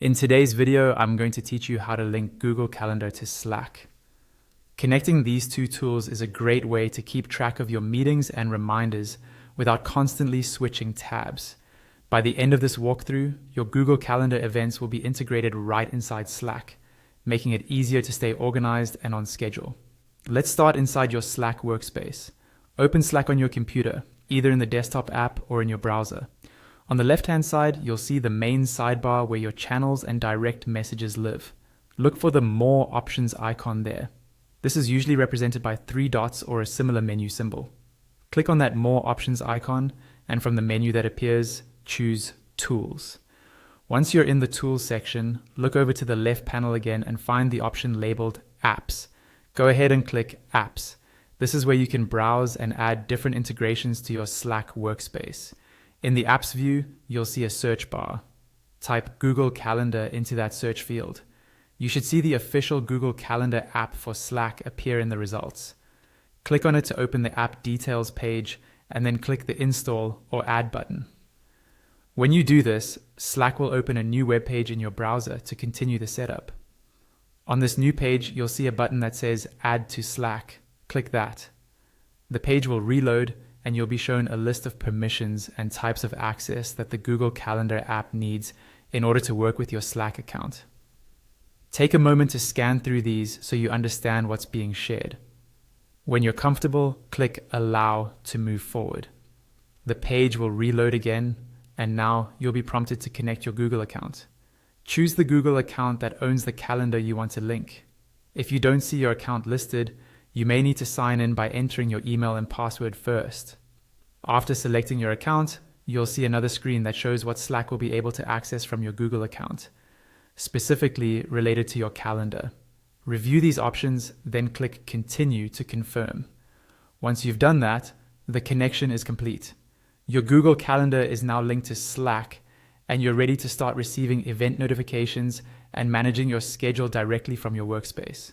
In today's video, I'm going to teach you how to link Google Calendar to Slack. Connecting these two tools is a great way to keep track of your meetings and reminders without constantly switching tabs. By the end of this walkthrough, your Google Calendar events will be integrated right inside Slack, making it easier to stay organized and on schedule. Let's start inside your Slack workspace. Open Slack on your computer, either in the desktop app or in your browser. On the left-hand side, you'll see the main sidebar where your channels and direct messages live. Look for the More Options icon there. This is usually represented by 3 dots or a similar menu symbol. Click on that More Options icon, and from the menu that appears, choose Tools. Once you're in the Tools section, look over to the left panel again and find the option labeled Apps. Go ahead and click Apps. This is where you can browse and add different integrations to your Slack workspace. In the Apps view, you'll see a search bar. Type Google Calendar into that search field. You should see the official Google Calendar app for Slack appear in the results. Click on it to open the app details page, and then click the Install or Add button. When you do this, Slack will open a new web page in your browser to continue the setup. On this new page, you'll see a button that says Add to Slack. Click that. The page will reload, and you'll be shown a list of permissions and types of access that the Google Calendar app needs in order to work with your Slack account. Take a moment to scan through these so you understand what's being shared. When you're comfortable, click Allow to move forward. The page will reload again, and now you'll be prompted to connect your Google account. Choose the Google account that owns the calendar you want to link. If you don't see your account listed, you may need to sign in by entering your email and password first. After selecting your account, you'll see another screen that shows what Slack will be able to access from your Google account, specifically related to your calendar. Review these options, then click Continue to confirm. Once you've done that, the connection is complete. Your Google Calendar is now linked to Slack, and you're ready to start receiving event notifications and managing your schedule directly from your workspace.